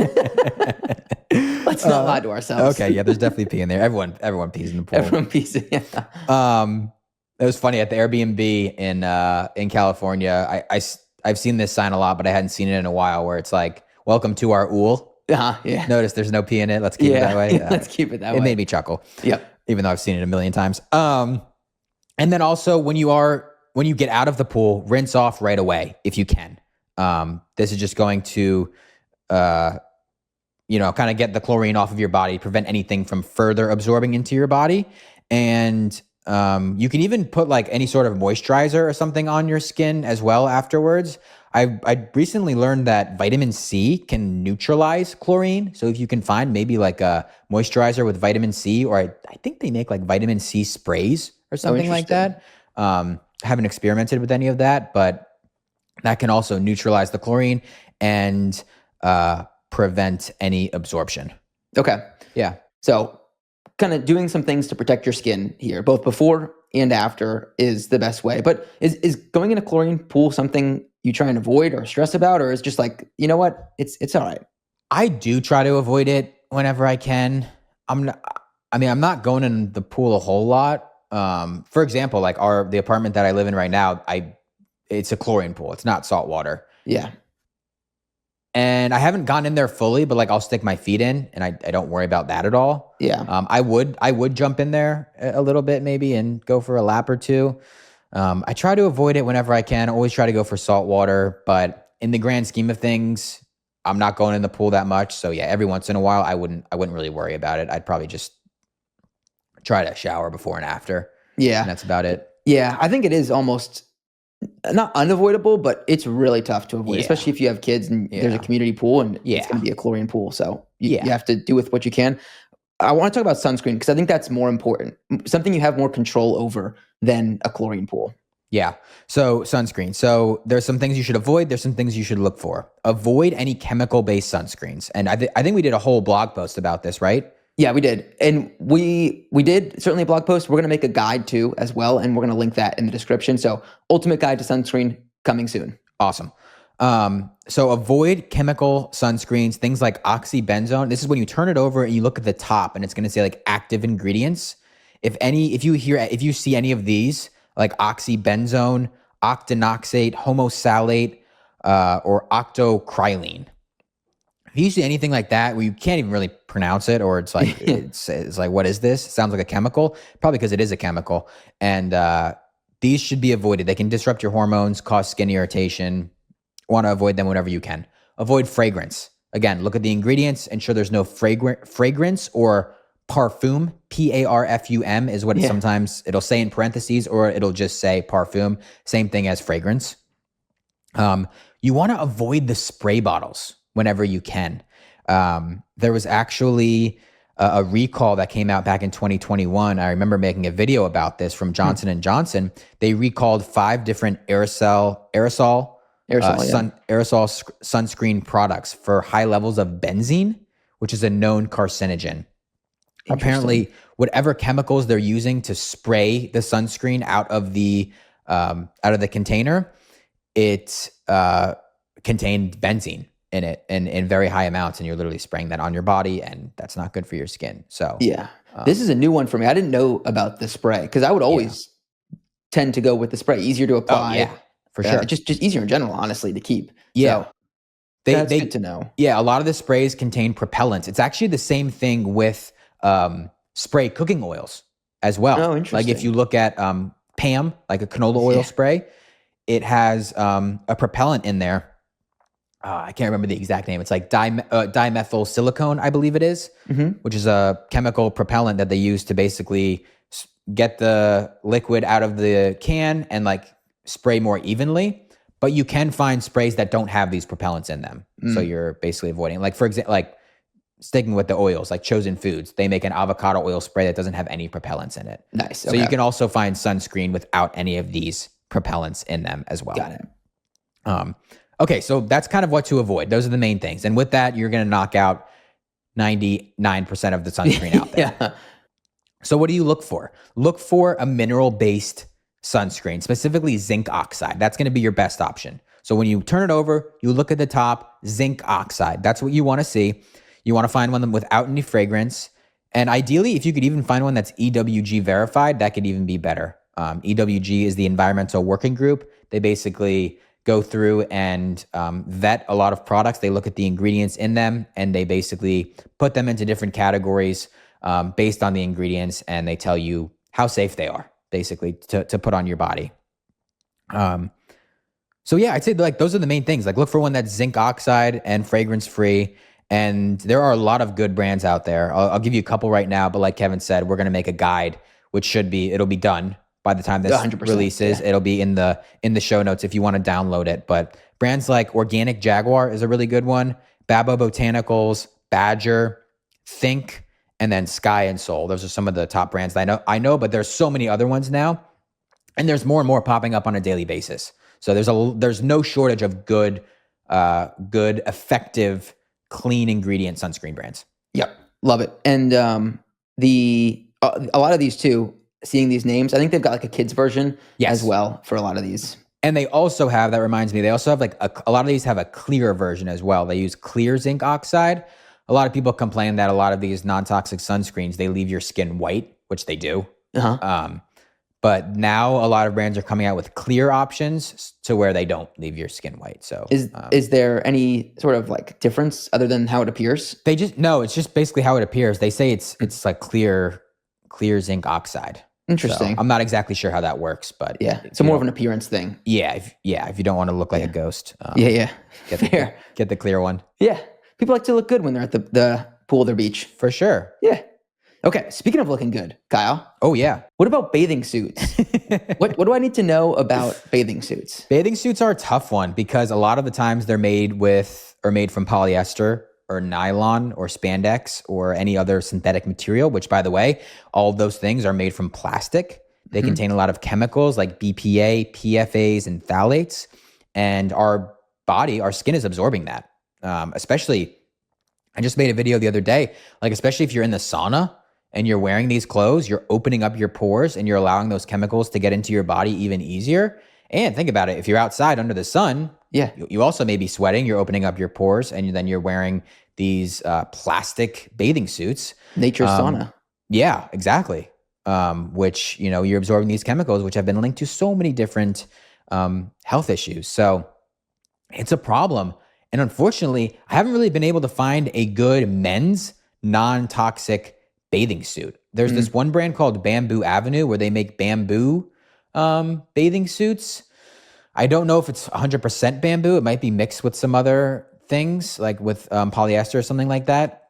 Speaker 1: Let's not lie to ourselves.
Speaker 2: Okay. Yeah. There's definitely pee in there. Everyone pees in the pool.
Speaker 1: Everyone pees. Yeah.
Speaker 2: It was funny at the Airbnb in California. I've seen this sign a lot, but I hadn't seen it in a while. Where it's like, "Welcome to our ool."
Speaker 1: Yeah.
Speaker 2: Notice there's no P in it. Let's keep it that way.
Speaker 1: Let's keep it that way.
Speaker 2: It made me chuckle.
Speaker 1: Yep.
Speaker 2: Even though I've seen it a million times. And then also when you get out of the pool, rinse off right away if you can. This is just going to, kind of get the chlorine off of your body, prevent anything from further absorbing into your body. And you can even put like any sort of moisturizer or something on your skin as well afterwards. I recently learned that vitamin C can neutralize chlorine. So if you can find maybe like a moisturizer with vitamin C, or I think they make like vitamin C sprays or something like that. Haven't experimented with any of that, but that can also neutralize the chlorine and prevent any absorption.
Speaker 1: Okay.
Speaker 2: Yeah.
Speaker 1: So kind of doing some things to protect your skin here, both before and after, is the best way. But is going in a chlorine pool something you try and avoid or stress about, or is just like, you know what, it's all right?
Speaker 2: I do try to avoid it whenever I can. I'm not going in the pool a whole lot. For example, like the apartment that I live in right now, it's a chlorine pool. It's not salt water.
Speaker 1: Yeah.
Speaker 2: And I haven't gone in there fully, but like I'll stick my feet in and I don't worry about that at all.
Speaker 1: Yeah.
Speaker 2: I would jump in there a little bit maybe and go for a lap or two. I try to avoid it whenever I can. Always try to go for salt water, but in the grand scheme of things, I'm not going in the pool that much. So yeah, every once in a while, I wouldn't really worry about it. I'd probably just try to shower before and after.
Speaker 1: Yeah.
Speaker 2: And that's about it.
Speaker 1: Yeah. I think it is almost not unavoidable, but it's really tough to avoid, especially if you have kids and there's a community pool and it's going to be a chlorine pool. So you have to do with what you can. I want to talk about sunscreen because I think that's more important, something you have more control over than a chlorine pool.
Speaker 2: Yeah. So sunscreen. So there's some things you should avoid. There's some things you should look for. Avoid any chemical-based sunscreens. And I think we did a whole blog post about this, right?
Speaker 1: Yeah, we did. And we did certainly a blog post. We're going to make a guide too as well. And we're going to link that in the description. So ultimate guide to sunscreen coming soon.
Speaker 2: Awesome. So avoid chemical sunscreens, things like oxybenzone. This is when you turn it over and you look at the top and it's going to say like active ingredients. If you see any of these, like oxybenzone, octinoxate, homosalate, or octocrylene. If you see anything like that where you can't even really pronounce it, or it's like it's like, what is this? It sounds like a chemical, probably because it is a chemical. And these should be avoided. They can disrupt your hormones, cause skin irritation. Want to avoid them whenever you can. Avoid fragrance. Again, look at the ingredients, ensure there's no fragrance or parfum. Parfum is what sometimes it'll say in parentheses, or it'll just say parfum. Same thing as fragrance. You want to avoid the spray bottles whenever you can. There was actually a recall that came out back in 2021. I remember making a video about this from Johnson & Johnson. They recalled 5 different aerosol sunscreen products for high levels of benzene, which is a known carcinogen. Apparently, whatever chemicals they're using to spray the sunscreen out of the container, it contained benzene in it in very high amounts, and you're literally spraying that on your body, and that's not good for your skin. So
Speaker 1: this is a new one for me. I didn't know about the spray because I would always tend to go with the spray, easier to apply.
Speaker 2: For sure.
Speaker 1: Just easier in general, honestly, to keep.
Speaker 2: Yeah.
Speaker 1: So that's good to know.
Speaker 2: Yeah, a lot of the sprays contain propellants. It's actually the same thing with spray cooking oils as well.
Speaker 1: Oh, interesting.
Speaker 2: Like if you look at PAM, like a canola oil spray, it has a propellant in there. I can't remember the exact name. It's like dimethyl silicone, I believe it is, which is a chemical propellant that they use to basically get the liquid out of the can and like spray more evenly. But you can find sprays that don't have these propellants in them. So you're basically avoiding, like for example, like sticking with the oils, like Chosen Foods, they make an avocado oil spray that doesn't have any propellants in it.
Speaker 1: Nice.
Speaker 2: So you can also find sunscreen without any of these propellants in them as well.
Speaker 1: Got it.
Speaker 2: Okay, so that's kind of what to avoid. Those are the main things. And with that, you're going to knock out 99% of the sunscreen out there. So what do you look for? Look for a mineral-based sunscreen, specifically zinc oxide. That's going to be your best option. So when you turn it over, you look at the top, zinc oxide. That's what you want to see. You want to find one without any fragrance. And ideally, if you could even find one that's EWG verified, that could even be better. EWG is the Environmental Working Group. They basically go through and vet a lot of products. They look at the ingredients in them, and they basically put them into different categories based on the ingredients, and they tell you how safe they are, basically, to put on your body. So yeah, I'd say like those are the main things. Like look for one that's zinc oxide and fragrance free. And there are a lot of good brands out there. I'll give you a couple right now, but like Kevin said, we're going to make a guide, which it'll be done by the time this
Speaker 1: 100%,
Speaker 2: releases. It'll be in the show notes if you want to download it. But brands like Organic Jaguar is a really good one. Babo Botanicals, Badger, Think, and then Sky and Soul. Those are some of the top brands that I know, but there's so many other ones now. And there's more and more popping up on a daily basis. So there's no shortage of good, effective, clean ingredient sunscreen brands.
Speaker 1: Yep, love it. And a lot of these too, seeing these names, I think they've got like a kids version as well for a lot of these.
Speaker 2: And they also have, that reminds me, they also have like a lot of these have a clear version as well. They use clear zinc oxide. A lot of people complain that a lot of these non-toxic sunscreens, they leave your skin white, which they do. But now a lot of brands are coming out with clear options to where they don't leave your skin white. So
Speaker 1: is there any sort of like difference other than how it appears?
Speaker 2: No, it's just basically how it appears. They say it's like clear zinc oxide.
Speaker 1: Interesting.
Speaker 2: So I'm not exactly sure how that works, but
Speaker 1: so more of an appearance thing.
Speaker 2: Yeah, if you don't want to look like a ghost.
Speaker 1: Get
Speaker 2: the clear one.
Speaker 1: Yeah, people like to look good when they're at the pool or their beach.
Speaker 2: For sure.
Speaker 1: Yeah. Okay, speaking of looking good, Kyle.
Speaker 2: Oh, yeah.
Speaker 1: What about bathing suits? What do I need to know about bathing suits?
Speaker 2: Bathing suits are a tough one because a lot of the times they're made from polyester or nylon or spandex or any other synthetic material, which, by the way, all of those things are made from plastic. They contain a lot of chemicals like BPA, PFAs, and phthalates. And our skin is absorbing that. Especially, I just made a video the other day, like especially if you're in the sauna, and you're wearing these clothes, you're opening up your pores and you're allowing those chemicals to get into your body even easier. And think about it, if you're outside under the sun, you also may be sweating, you're opening up your pores, and then you're wearing these plastic bathing suits.
Speaker 1: Nature's sauna.
Speaker 2: Yeah, exactly. Which, you're absorbing these chemicals, which have been linked to so many different health issues. So it's a problem. And unfortunately, I haven't really been able to find a good men's non-toxic bathing suit. There's this one brand called Bamboo Avenue where they make bamboo bathing suits. I don't know if it's 100% bamboo. It might be mixed with some other things, like with polyester or something like that.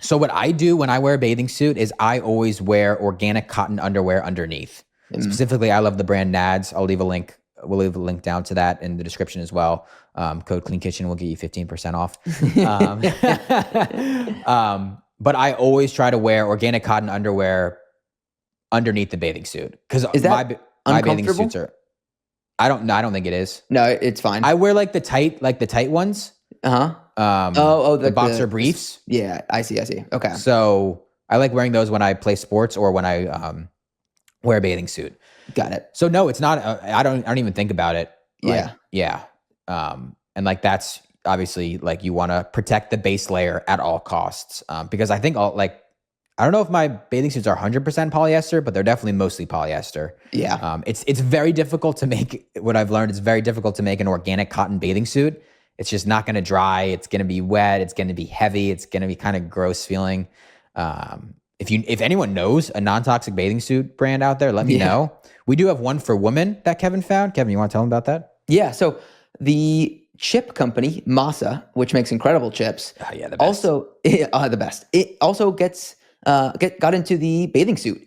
Speaker 2: So what I do when I wear a bathing suit is I always wear organic cotton underwear underneath. Specifically, I love the brand Nads. We'll leave a link down to that in the description as well. Code Clean Kitchen will get you 15% off. But I always try to wear organic cotton underwear underneath the bathing suit because my bathing suits are. I don't think it is.
Speaker 1: No, it's fine.
Speaker 2: I wear like the tight ones. The boxer briefs.
Speaker 1: Yeah, I see. Okay.
Speaker 2: So I like wearing those when I play sports or when I wear a bathing suit.
Speaker 1: Got it.
Speaker 2: So no, it's not. I don't even think about it.
Speaker 1: Yeah.
Speaker 2: And like that's obviously like you want to protect the base layer at all costs. Because I think I don't know if my bathing suits are 100% polyester, but they're definitely mostly polyester.
Speaker 1: Yeah.
Speaker 2: It's very difficult to make. What I've learned, it's very difficult to make an organic cotton bathing suit. It's just not going to dry. It's going to be wet. It's going to be heavy. It's going to be kind of gross feeling. If anyone knows a non-toxic bathing suit brand out there, let me know. We do have one for women that Kevin found. Kevin, you want to tell him about that?
Speaker 1: Yeah. So the chip company Masa, which makes incredible chips,
Speaker 2: the best.
Speaker 1: also the best. It also got into the bathing suit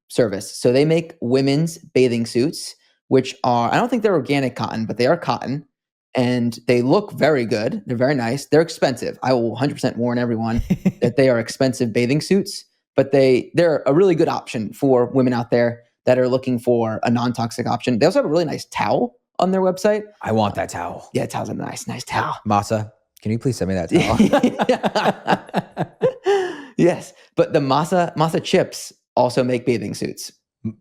Speaker 1: service. So they make women's bathing suits, which I don't think they're organic cotton, but they are cotton. And they look very good. They're very nice. They're expensive. I will 100% warn everyone that they are expensive bathing suits, but they're a really good option for women out there that are looking for a non-toxic option. They also have a really nice towel on their website.
Speaker 2: I want that towel.
Speaker 1: Yeah, towel's a nice towel.
Speaker 2: Masa, can you please send me that
Speaker 1: towel? Yes, but the Masa chips also make bathing suits.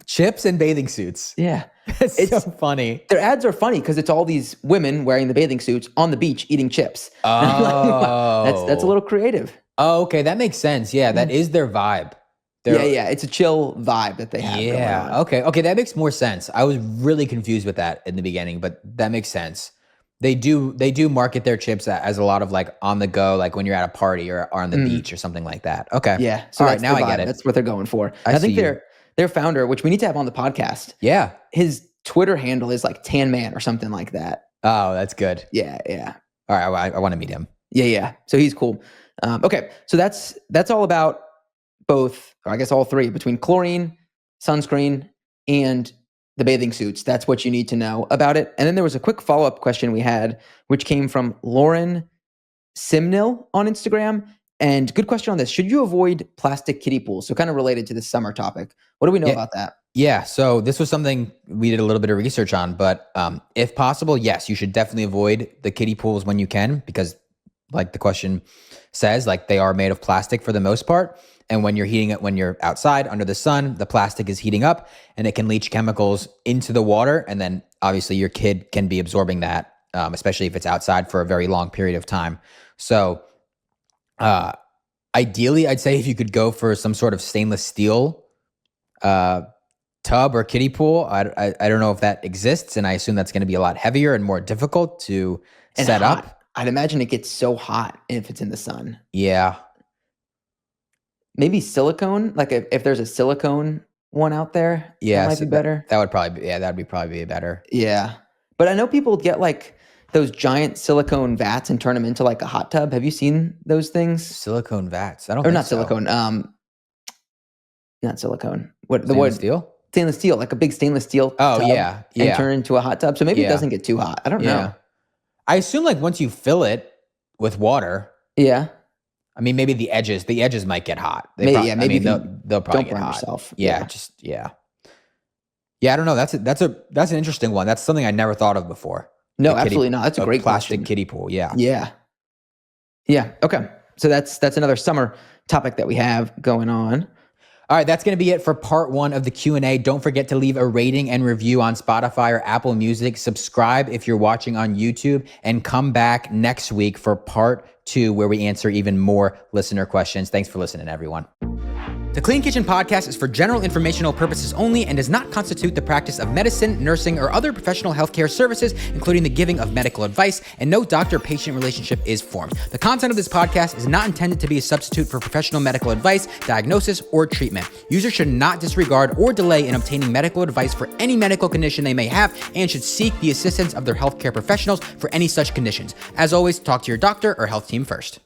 Speaker 2: Chips and bathing suits.
Speaker 1: Yeah.
Speaker 2: It's so funny.
Speaker 1: Their ads are funny because it's all these women wearing the bathing suits on the beach eating chips.
Speaker 2: Oh.
Speaker 1: That's a little creative.
Speaker 2: Oh, okay. That makes sense. Yeah, that is their vibe.
Speaker 1: Yeah. It's a chill vibe that they have going on.
Speaker 2: Okay. That makes more sense. I was really confused with that in the beginning, but that makes sense. They do market their chips as a lot of like on the go, like when you're at a party or on the beach or something like that. Okay.
Speaker 1: Yeah. So
Speaker 2: All
Speaker 1: that's
Speaker 2: right, now
Speaker 1: the
Speaker 2: I get
Speaker 1: vibe.
Speaker 2: it.
Speaker 1: That's what they're going for.
Speaker 2: I
Speaker 1: I think
Speaker 2: see you.
Speaker 1: their founder, which we need to have on the podcast.
Speaker 2: Yeah.
Speaker 1: His Twitter handle is like Tan Man or something like that.
Speaker 2: Oh, that's good.
Speaker 1: Yeah.
Speaker 2: All right. I want to meet him.
Speaker 1: Yeah. So he's cool. Okay. So that's all about both, or I guess all three, between chlorine, sunscreen, and the bathing suits. That's what you need to know about it. And then there was a quick follow-up question we had, which came from Lauren Simnil on Instagram. And good question on this. Should you avoid plastic kiddie pools? So kind of related to the summer topic. What do we know about that?
Speaker 2: Yeah, so this was something we did a little bit of research on, but if possible, yes, you should definitely avoid the kiddie pools when you can, because like the question says, like they are made of plastic for the most part. And when you're heating it, when you're outside under the sun, the plastic is heating up and it can leach chemicals into the water. And then obviously your kid can be absorbing that, especially if it's outside for a very long period of time. So ideally, I'd say if you could go for some sort of stainless steel tub or kiddie pool. I don't know if that exists, and I assume that's going to be a lot heavier and more difficult to set up.
Speaker 1: I'd imagine it gets so hot if it's in the sun.
Speaker 2: Yeah.
Speaker 1: Maybe silicone, like if there's a silicone one out there, that might be better.
Speaker 2: That would probably be, that'd probably be better.
Speaker 1: Yeah. But I know people get like those giant silicone vats and turn them into like a hot tub. Have you seen those things?
Speaker 2: Silicone vats? I don't
Speaker 1: Or
Speaker 2: think
Speaker 1: not
Speaker 2: so.
Speaker 1: silicone. Not silicone. What the
Speaker 2: Stainless
Speaker 1: word?
Speaker 2: steel?
Speaker 1: Stainless steel, like a big stainless steel tub
Speaker 2: yeah.
Speaker 1: and turn into a hot tub. So maybe it doesn't get too hot. I don't know.
Speaker 2: I assume like once you fill it with water,
Speaker 1: Yeah.
Speaker 2: I mean, maybe the edges might get hot.
Speaker 1: Maybe
Speaker 2: they'll probably
Speaker 1: don't
Speaker 2: get
Speaker 1: burn
Speaker 2: hot.
Speaker 1: yourself.
Speaker 2: Yeah. Yeah, I don't know. That's an interesting one. That's something I never thought of before.
Speaker 1: No, absolutely not. That's a great
Speaker 2: plastic
Speaker 1: question.
Speaker 2: kiddie pool. Yeah.
Speaker 1: Yeah. Okay. So that's another summer topic that we have going on.
Speaker 2: All right, that's going to be it for part 1 of the Q&A. Don't forget to leave a rating and review on Spotify or Apple Music. Subscribe if you're watching on YouTube, and come back next week for part 2, where we answer even more listener questions. Thanks for listening, everyone. The Clean Kitchen Podcast is for general informational purposes only and does not constitute the practice of medicine, nursing, or other professional healthcare services, including the giving of medical advice, and no doctor-patient relationship is formed. The content of this podcast is not intended to be a substitute for professional medical advice, diagnosis, or treatment. Users should not disregard or delay in obtaining medical advice for any medical condition they may have, and should seek the assistance of their healthcare professionals for any such conditions. As always, talk to your doctor or health team first.